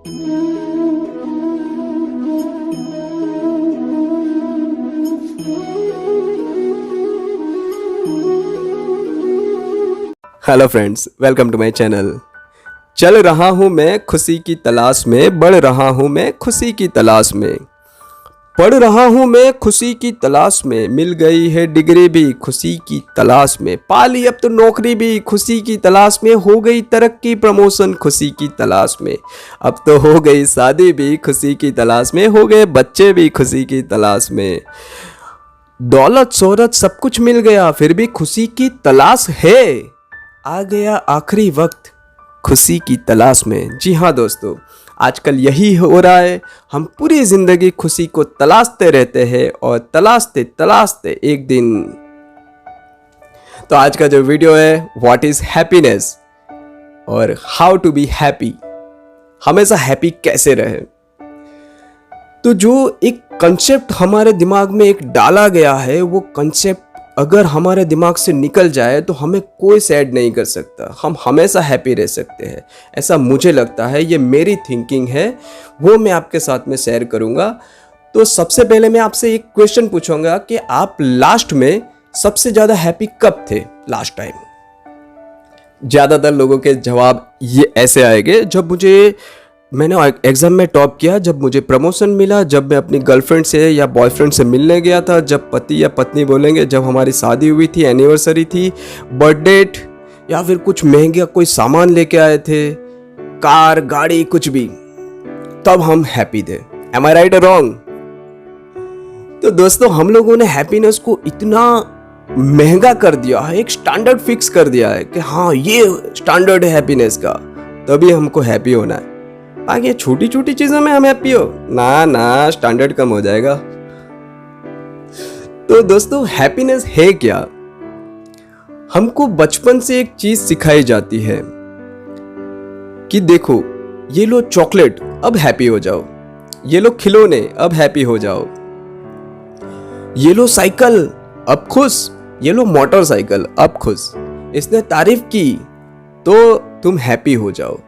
Hello friends, welcome to my channel. चल रहा हूँ मैं खुशी की तलाश में, बढ़ रहा हूँ मैं खुशी की तलाश में, पढ़ रहा हूँ मैं खुशी की तलाश में, मिल गई है डिग्री भी खुशी की तलाश में, पा ली अब तो नौकरी भी खुशी की तलाश में, हो गई तरक्की प्रमोशन खुशी की तलाश में, अब तो हो गई शादी भी खुशी की तलाश में, हो गए बच्चे भी खुशी की तलाश में, दौलत शोहरत सब कुछ मिल गया फिर भी खुशी की तलाश है, आ गया आखिरी वक्त खुशी की तलाश में। जी हाँ दोस्तों, आजकल यही हो रहा है। हम पूरी ज़िंदगी खुशी को तलाशते रहते हैं और तलाशते तलाशते एक दिन। तो आज का जो वीडियो है, व्हाट इज़ हैप्पीनेस और हाउ टू बी हैप्पी, हमेशा हैप्पी कैसे रहे। तो जो एक कंसेप्ट हमारे दिमाग में एक डाला गया है, वो कंसेप्ट अगर हमारे दिमाग से निकल जाए तो हमें कोई सैड नहीं कर सकता, हम हमेशा हैप्पी रह सकते हैं। ऐसा मुझे लगता है, ये मेरी थिंकिंग है, वो मैं आपके साथ में शेयर करूँगा। तो सबसे पहले मैं आपसे एक क्वेश्चन पूछूंगा कि आप लास्ट में सबसे ज़्यादा हैप्पी कब थे लास्ट टाइम। ज़्यादातर लोगों के जवाब ये ऐसे आएंगे, जब मैंने एग्ज़ाम में टॉप किया, जब मुझे प्रमोशन मिला, जब मैं अपनी गर्लफ्रेंड से या बॉयफ्रेंड से मिलने गया था, जब पति या पत्नी बोलेंगे, जब हमारी शादी हुई थी, एनिवर्सरी थी, बर्थडेट, या फिर कुछ महंगा कोई सामान लेके आए थे, कार गाड़ी कुछ भी, तब हम हैप्पी थे। एम आई राइट और रॉन्ग? तो दोस्तों, हम लोगों ने हैप्पीनेस को इतना महंगा कर दिया है, एक स्टैंडर्ड फिक्स कर दिया है कि हाँ ये स्टैंडर्ड है हैप्पीनेस का, तभी हमको हैप्पी होना है। आगे छोटी छोटी चीजों में हम हैप्पी हो ना, स्टैंडर्ड कम हो जाएगा। तो दोस्तों, हैप्पीनेस है क्या? हमको बचपन से एक चीज सिखाई जाती है कि देखो, ये लो चॉकलेट अब हैप्पी हो जाओ, ये लो खिलौने अब हैप्पी हो जाओ, ये लो साइकिल अब खुश, ये लो मोटरसाइकिल अब खुश, इसने तारीफ की तो तुम हैप्पी हो जाओ।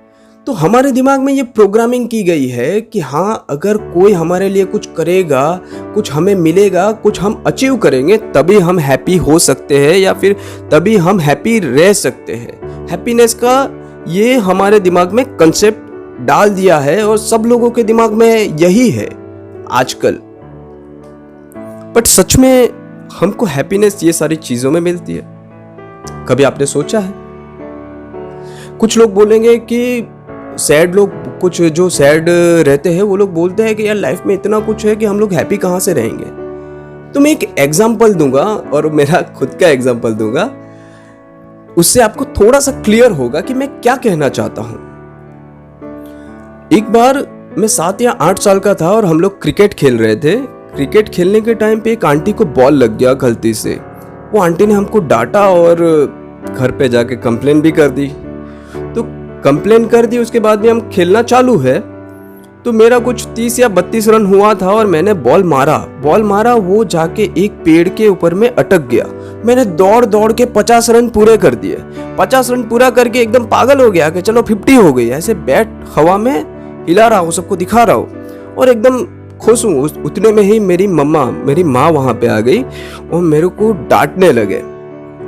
तो हमारे दिमाग में ये प्रोग्रामिंग की गई है कि हाँ, अगर कोई हमारे लिए कुछ करेगा, कुछ हमें मिलेगा, कुछ हम अचीव करेंगे, तभी हम हैप्पी हो सकते हैं या फिर तभी हम हैप्पी रह सकते हैं। हैप्पीनेस का ये हमारे दिमाग में कंसेप्ट डाल दिया है और सब लोगों के दिमाग में यही है आजकल। बट सच में हमको हैप्पीनेस ये सारी चीजों में मिलती है? कभी आपने सोचा है? कुछ लोग बोलेंगे कि सैड लोग, कुछ जो सैड रहते हैं वो लोग बोलते हैं कि यार लाइफ में इतना कुछ है कि हम लोग हैप्पी कहाँ से रहेंगे। तो मैं एक एग्जांपल दूंगा और मेरा खुद का एग्जांपल दूंगा, उससे आपको थोड़ा सा क्लियर होगा कि मैं क्या कहना चाहता हूं। एक बार मैं 7 या 8 साल का था और हम लोग क्रिकेट खेल रहे थे। क्रिकेट खेलने के टाइम पे एक आंटी को बॉल लग गया गलती से। वो आंटी ने हमको डांटा और घर पे जाके कंप्लेन भी कर दी। तो कंप्लेन कर दी, उसके बाद भी हम खेलना चालू है। तो मेरा कुछ 30 या 32 रन हुआ था और मैंने बॉल मारा, वो जाके एक पेड़ के ऊपर में अटक गया। मैंने दौड़ दौड़ के 50 रन पूरे कर दिए। 50 रन पूरा करके एकदम पागल हो गया कि चलो 50 हो गई। ऐसे बैट हवा में हिला रहा हूँ, सबको दिखा रहा हूँ और एकदम खुश हूँ। उतने में ही मेरी माँ वहाँ पे आ गई और मेरे को डांटने लगे,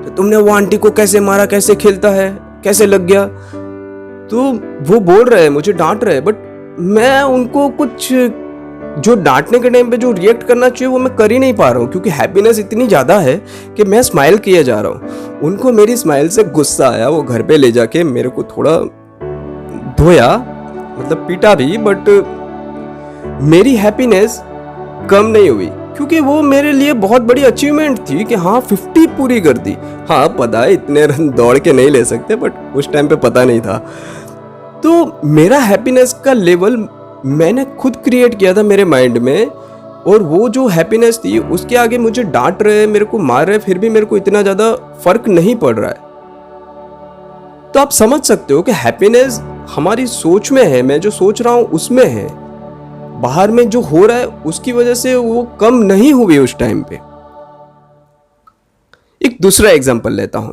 तो तुमने वो आंटी को कैसे मारा, कैसे खेलता है, कैसे लग गया। तो वो बोल रहे हैं, मुझे डांट रहे हैं, बट मैं उनको कुछ जो डांटने के टाइम पे जो रिएक्ट करना चाहिए वो मैं कर ही नहीं पा रहा हूँ, क्योंकि हैप्पीनेस इतनी ज़्यादा है कि मैं स्माइल किए जा रहा हूँ। उनको मेरी स्माइल से गुस्सा आया। वो घर पे ले जाके मेरे को थोड़ा धोया, मतलब पीटा भी, बट मेरी हैप्पीनेस कम नहीं हुई, क्योंकि वो मेरे लिए बहुत बड़ी अचीवमेंट थी कि हाँ 50 पूरी कर दी। हाँ पता है इतने रन दौड़ के नहीं ले सकते, बट उस टाइम पे पता नहीं था। तो मेरा हैप्पीनेस का लेवल मैंने खुद क्रिएट किया था मेरे माइंड में, और वो जो हैप्पीनेस थी उसके आगे मुझे डांट रहे, मेरे को मार रहे, फिर भी मेरे को इतना ज़्यादा फर्क नहीं पड़ रहा है। तो आप समझ सकते हो कि हैप्पीनेस हमारी सोच में है। मैं जो सोच रहा हूँ उसमें है, बाहर में जो हो रहा है उसकी वजह से वो कम नहीं हुई उस टाइम पे। एक दूसरा एग्जांपल लेता हूं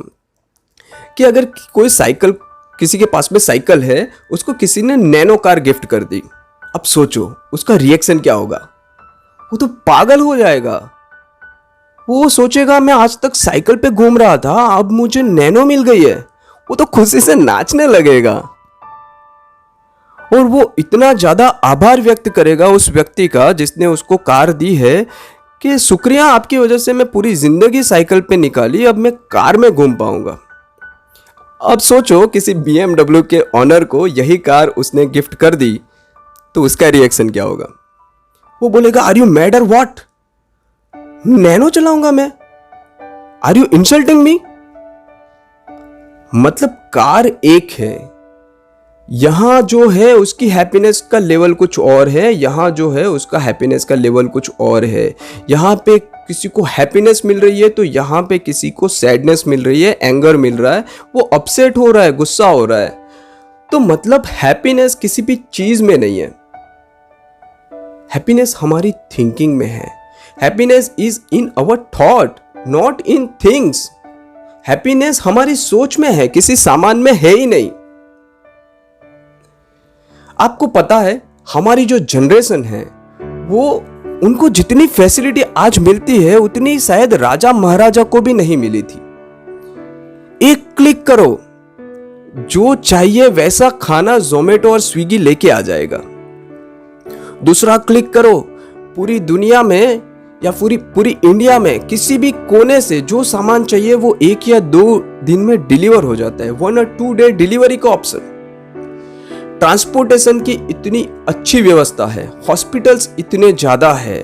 कि अगर कोई साइकिल किसी के पास में साइकिल है, उसको किसी ने नैनो कार गिफ्ट कर दी। अब सोचो उसका रिएक्शन क्या होगा। वो तो पागल हो जाएगा। वो सोचेगा मैं आज तक साइकिल पे घूम रहा था, अब मुझे नैनो मिल गई है। वो तो खुशी से नाचने लगेगा और वो इतना ज्यादा आभार व्यक्त करेगा उस व्यक्ति का जिसने उसको कार दी है कि शुक्रिया, आपकी वजह से मैं पूरी जिंदगी साइकिल पे निकाली, अब मैं कार में घूम पाऊंगा। अब सोचो किसी BMW के ऑनर को यही कार उसने गिफ्ट कर दी तो उसका रिएक्शन क्या होगा। वो बोलेगा आर यू मैड और व्हाट, नैनो चलाऊंगा मैं, आर यू इंसल्टिंग मी। मतलब कार एक है, यहां जो है उसकी हैप्पीनेस का लेवल कुछ और है, यहां जो है उसका हैप्पीनेस का लेवल कुछ और है। यहां पे किसी को हैप्पीनेस मिल रही है तो यहां पे किसी को सैडनेस मिल रही है, एंगर मिल रहा है, वो अपसेट हो रहा है, गुस्सा हो रहा है। तो मतलब हैप्पीनेस किसी भी चीज में नहीं है, हैप्पीनेस हमारी थिंकिंग में है। Happiness is in our thought, not in things. Happiness हमारी सोच में है, किसी सामान में है ही नहीं। आपको पता है हमारी जो जनरेशन है वो, उनको जितनी फैसिलिटी आज मिलती है उतनी शायद राजा महाराजा को भी नहीं मिली थी। एक क्लिक करो, जो चाहिए वैसा खाना जोमेटो और स्विगी लेके आ जाएगा। दूसरा क्लिक करो, पूरी दुनिया में या पूरी इंडिया में किसी भी कोने से जो सामान चाहिए वो 1 या 2 दिन में डिलीवर हो जाता है। 1 और 2 डे डिलीवरी का ऑप्शन। ट्रांसपोर्टेशन की इतनी अच्छी व्यवस्था है, हॉस्पिटल्स इतने ज्यादा है।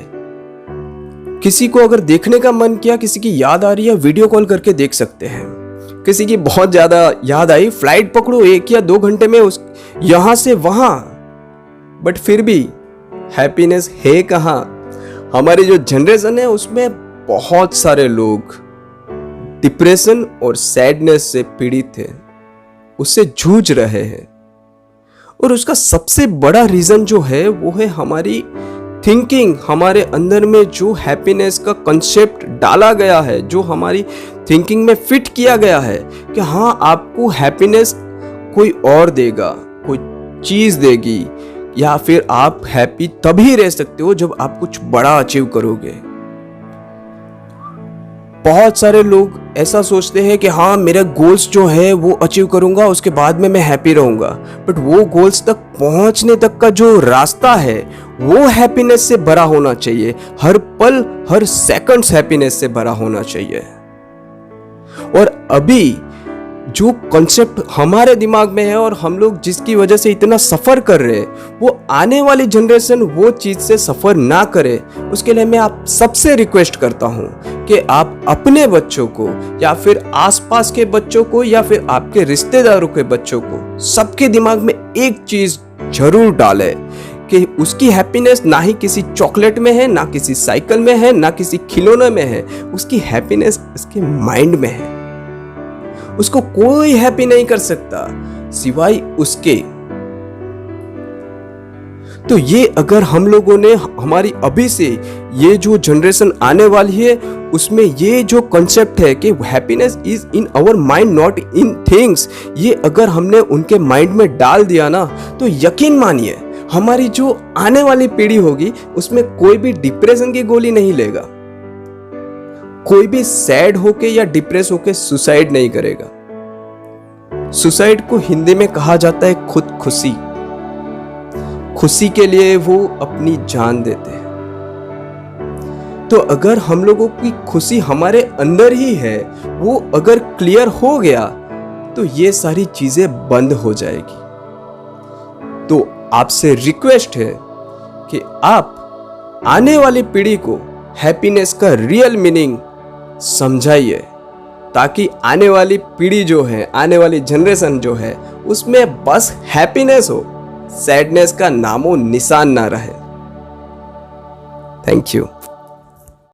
किसी को अगर देखने का मन किया, किसी की याद आ रही है, वीडियो कॉल करके देख सकते हैं। किसी की बहुत ज्यादा याद आई, फ्लाइट पकड़ो, 1 या 2 घंटे में उस यहां से वहां। बट फिर भी हैप्पीनेस है कहां। हमारी जो जनरेशन है उसमें बहुत सारे लोग डिप्रेशन और सैडनेस से पीड़ित हैं, उससे जूझ रहे हैं। और उसका सबसे बड़ा रीजन जो है वो है हमारी थिंकिंग। हमारे अंदर में जो हैप्पीनेस का कंसेप्ट डाला गया है, जो हमारी थिंकिंग में फिट किया गया है कि हाँ आपको हैप्पीनेस कोई और देगा, कोई चीज देगी, या फिर आप हैप्पी तभी रह सकते हो जब आप कुछ बड़ा अचीव करोगे। बहुत सारे लोग ऐसा सोचते हैं कि हाँ मेरे गोल्स जो है वो अचीव करूंगा, उसके बाद में मैं हैप्पी रहूंगा। बट वो गोल्स तक पहुंचने तक का जो रास्ता है वो हैप्पीनेस से भरा होना चाहिए। हर पल, हर सेकंड्स हैप्पीनेस से भरा होना चाहिए। और अभी जो कॉन्सेप्ट हमारे दिमाग में है और हम लोग जिसकी वजह से इतना सफर कर रहे हैं, वो आने वाली जनरेशन वो चीज से सफर ना करे। उसके लिए मैं आप सबसे रिक्वेस्ट करता हूं कि आप अपने बच्चों को या फिर आसपास के बच्चों को या फिर आपके रिश्तेदारों के बच्चों को, सबके दिमाग में एक चीज जरूर डालें कि उसकी हैप्पीनेस ना ही किसी चॉकलेट में है, ना किसी साइकिल में है, ना किसी खिलौने में है। उसकी हैप्पीनेस उसके माइंड में है। उसको कोई हैप्पी नहीं कर सकता सिवाय उसके। तो ये अगर हम लोगों ने हमारी अभी से ये जो जनरेशन आने वाली है उसमें ये जो कॉन्सेप्ट है कि happiness is in our mind not in things, ये अगर हमने उनके माइंड में डाल दिया ना, तो यकीन मानिए हमारी जो आने वाली पीढ़ी होगी उसमें कोई भी डिप्रेशन की गोली नहीं लेगा, कोई भी सैड होके या डिप्रेस होके सुसाइड नहीं करेगा। सुसाइड को हिंदी में कहा जाता है खुदकुशी। खुशी के लिए वो अपनी जान देते हैं। तो अगर हम लोगों की खुशी हमारे अंदर ही है, वो अगर क्लियर हो गया तो ये सारी चीजें बंद हो जाएगी। तो आपसे रिक्वेस्ट है कि आप आने वाली पीढ़ी को हैप्पीनेस का रियल मीनिंग समझाइए, ताकि आने वाली पीढ़ी जो है, आने वाली जनरेशन जो है, उसमें बस हैप्पीनेस हो, सैडनेस का नामो निशान ना रहे। Thank you.